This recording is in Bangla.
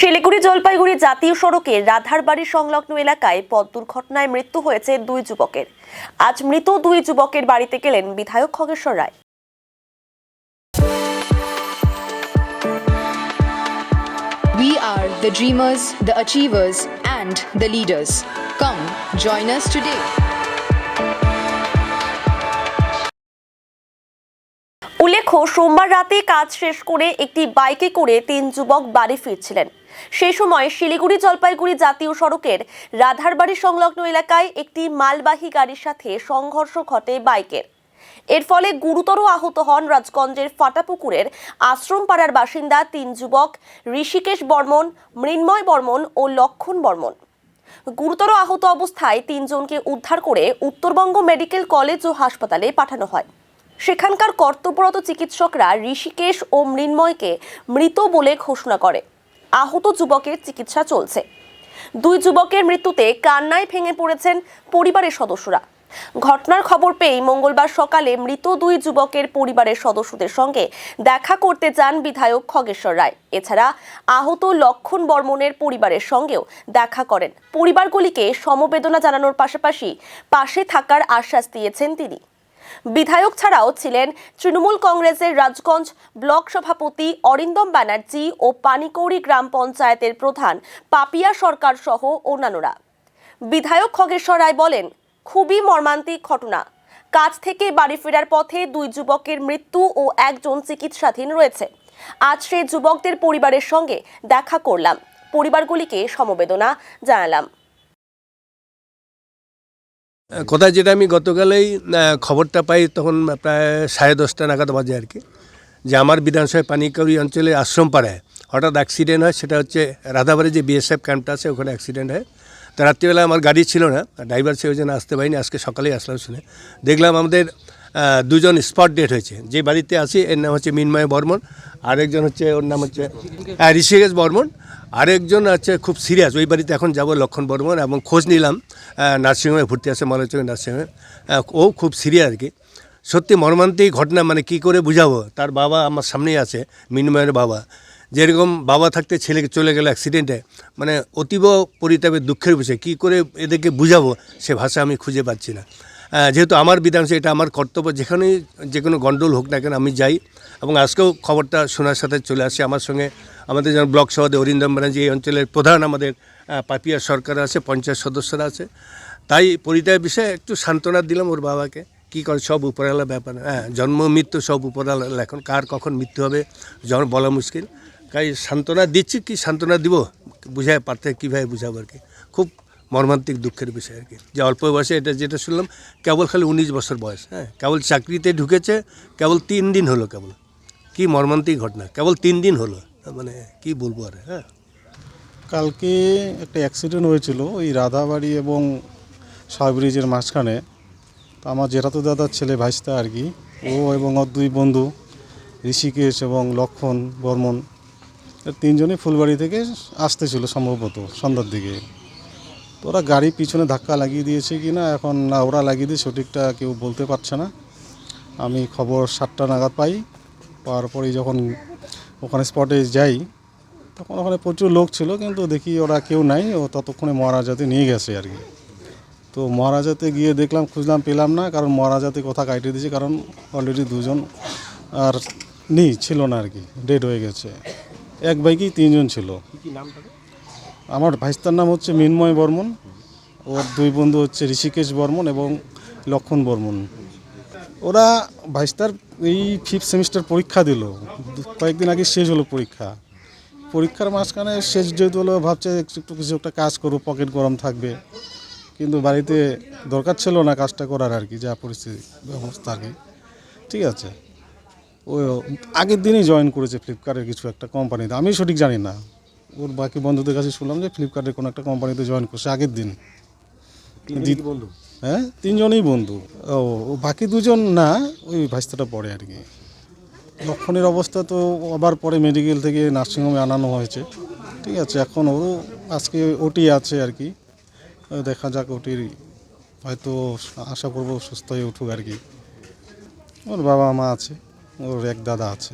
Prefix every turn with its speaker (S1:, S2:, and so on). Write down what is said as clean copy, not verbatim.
S1: শিলিগুড়ি জলপাইগুড়ি জাতীয় সড়কের রাধারবাড়ি সংলগ্ন এলাকায় পথ দুর্ঘটনায় মৃত্যু হয়েছে দুই যুবকের। আজ মৃত দুই যুবকের বাড়িতে গেলেন বিধায়ক খগেশ্বর রায়।
S2: We are the dreamers, the achievers, and the leaders. Come, join us today.
S1: উল্লেখ্য, সোমবার রাতে কাজ শেষ করে একটি বাইকে করে তিন যুবক বাড়ি ফিরছিলেন। সেই সময় শিলিগুড়ি জলপাইগুড়ি জাতীয় সড়কের রাধারবাড়ি সংলগ্ন এলাকায় একটি মালবাহী গাড়ির সাথে সংঘর্ষ ঘটে বাইকের। এর ফলে গুরুতর আহত হন রাজগঞ্জের ফাটাপুকুরের আশ্রমপাড়ার বাসিন্দা তিন যুবক ঋষিকেশ বর্মন, মৃন্ময় বর্মন ও লক্ষণ বর্মন। গুরুতর আহত অবস্থায় তিনজনকে উদ্ধার করে উত্তরবঙ্গ মেডিকেল কলেজ ও হাসপাতালে পাঠানো হয়। সেখানকার কর্তব্যরত চিকিৎসকরা ঋষিকেশ ও মৃন্ময়কে মৃত বলে ঘোষণা করে। আহত যুবকের চিকিৎসা চলছে। দুই যুবকের মৃত্যুতে কান্নায় ভেঙে পড়েছেন পরিবারের সদস্যরা। ঘটনার খবর পেয়ে মঙ্গলবার সকালে মৃত দুই যুবকের পরিবারের সদস্যদের সঙ্গে দেখা করতে যান বিধায়ক খগেশ্বর রায়। এছাড়া আহত লক্ষণ বর্মনের পরিবারের সঙ্গেও দেখা করেন। পরিবারগুলিকে সমবেদনা জানানোর পাশাপাশি পাশে থাকার আশ্বাস দিয়েছেন তিনি। বিধায়ক ছাড়াও ছিলেন তৃণমূল কংগ্রেসের রাজগঞ্জ ব্লক সভাপতি অরিন্দম ব্যানার্জি ও পানিকৌড়ি গ্রাম পঞ্চায়েতের প্রধান পাপিয়া সরকার সহ অন্যান্যরা। বিধায়ক খগেশ্বর রায় বলেন, খুবই মর্মান্তিক ঘটনা। কাজ থেকে বাড়ি ফেরার পথে দুই যুবকের মৃত্যু ও একজন চিকিৎসাধীন রয়েছে। আজ সেই যুবকদের পরিবারের সঙ্গে দেখা করলাম, পরিবারগুলিকে সমবেদনা জানালাম।
S3: কোথায় যেটা আমি গতকালেই খবরটা পাই, তখন প্রায় 10:30 নাগাদ বাজে আর কি, যে আমার বিধানসভায় পানিকৌড়ি অঞ্চলে আশ্রমপাড়ায় হঠাৎ অ্যাক্সিডেন্ট হয়। সেটা হচ্ছে রাধাবাড়ি যে বিএসএফ ক্যাম্পটা আছে, ওখানে অ্যাক্সিডেন্ট হয়। তো রাত্রিবেলা আমার গাড়ি ছিল না, ড্রাইভার সে ওই জন্য আসতে পারিনি। আজকে সকালেই আসলাম, শুনে দেখলাম আমাদের দুজন স্পট ডেট হয়েছে। যে বাড়িতে আছি এর নাম হচ্ছে মৃন্ময় বর্মন, আরেকজন হচ্ছে ওর নাম হচ্ছে ঋষিকেশ বর্মন, আরেকজন আছে খুব সিরিয়াস। ওই বাড়িতে এখন যাব, লক্ষণ বর্মন, এবং খোঁজ নিলাম নার্সিংহোমে ভর্তি আছে, মলচকের নার্সিংহোমে। ও খুব সিরিয়াস আর কি। সত্যি মর্মান্তিক ঘটনা, মানে কি করে বুঝাবো। তার বাবা আমার সামনেই আছে, মৃন্ময়ের বাবা। যেরকম বাবা থাকতে ছেলেকে চলে গেল অ্যাক্সিডেন্টে, মানে অতীব পরিতাপের দুঃখের বিষয়। কী করে এদেরকে বুঝাবো সে ভাষা আমি খুঁজে পাচ্ছি না। যেহেতু আমার বিধানসভা, এটা আমার কর্তব্য, যেখানেই যে কোনো গণ্ডগোল হোক না কেন আমি যাই। এবং আজকেও খবরটা শোনার সাথে চলে আসছে। আমার সঙ্গে আমাদের যেমন ব্লক সভাপতি অরিন্দম ব্যানার্জি, এই অঞ্চলের প্রধান আমাদের পাপিয়া সরকার আছে, পঞ্চায়েত সদস্যরা আছে। তাই পরিতাপের বিষয়ে একটু সান্ত্বনা দিলাম ওর বাবাকে। কী করে, সব উপরওয়ালা ব্যাপার। জন্ম মৃত্যু সব উপরওয়ালা, এখন কার কখন মৃত্যু হবে বলা মুশকিল। তাই সান্ত্বনা দিচ্ছি। কি সান্ত্বনা দিব, বুঝায় পারতে কীভাবে বুঝাবো আর কি। খুব মর্মান্তিক দুঃখের বিষয় আর কি, যে অল্প বয়সে এটা যেটা শুনলাম, কেবল খালি 19 বছর বয়স। কেবল চাকরিতে ঢুকেছে, কেবল 3 দিন হলো। কেবল কি মর্মান্তিক ঘটনা, কেবল 3 দিন হলো, মানে কি বলবো আর।
S4: কালকে একটা অ্যাক্সিডেন্ট হয়েছিল ওই রাধাবাড়ি এবং সাবব্রিজের মাঝখানে। তো আমার জেঠাতো দাদার ছেলে ভাইস্তা আর কি, ও এবং ওর দুই বন্ধু ঋষিকেশ এবং লক্ষণ বর্মন, তিনজনই ফুলবাড়ি থেকে আসতেছিল সম্ভবত সন্ধ্যার দিকে। তো ওরা গাড়ি পিছনে ধাক্কা লাগিয়ে দিয়েছে কি না, এখন না ওরা লাগিয়ে দিয়ে সঠিকটা কেউ বলতে পারছে না। আমি খবর 7টা নাগাদ পাই। পাওয়ার পরেই যখন ওখানে স্পটে যাই, তখন ওখানে প্রচুর লোক ছিল, কিন্তু দেখি ওরা কেউ নাই। ও ততক্ষণে মহারাজাতে নিয়ে গেছে আর কি। তো মহারাজাতে গিয়ে দেখলাম, খুঁজলাম, পেলাম না, কারণ মহারাজাতে কথা কাটিয়ে দিয়েছে, কারণ অলরেডি দুজন আর ছিল না আর কি, ডেড হয়ে গেছে। এক বাইকেই 3জন ছিল। আমার ভাইস্তার নাম হচ্ছে মৃন্ময় বর্মন, ওর দুই বন্ধু হচ্ছে ঋষিকেশ বর্মন এবং লক্ষণ বর্মন। ওরা ভাইস্তার এই 5th সেমিস্টার পরীক্ষা দিল, কয়েকদিন আগে শেষ হলো পরীক্ষার মাঝখানে শেষ যেহেতু হলো, ভাবছে একটু কিছু একটা কাজ করবো, পকেট গরম থাকবে। কিন্তু বাড়িতে দরকার ছিল না কাজটা করার আর কি, যা পরিস্থিতি ব্যবস্থা আর কি। ঠিক আছে, ও আগের দিনই জয়েন করেছে ফ্লিপকার্টের কিছু একটা কোম্পানিতে। আমি সঠিক জানি না, ওর বাকি বন্ধুদের কাছে শুনলাম যে ফ্লিপকার্টের কোনো একটা কোম্পানিতে জয়েন করছে আগের দিন।
S3: বন্ধু?
S4: হ্যাঁ, 3জনই বন্ধু। ও বাকি 2জন না, ওই ভাইস্তাটা পড়ে আর কি। লক্ষণের অবস্থা তো আবার পরে মেডিকেল থেকে নার্সিংহোমে আনানো হয়েছে। ঠিক আছে, এখন ওরও আজকে ওটি আছে আর কি। দেখা যাক, ওটির হয়তো আশা করবো সুস্থ হয়ে উঠুক আর কি। ওর বাবা মা আছে, ওর এক দাদা আছে।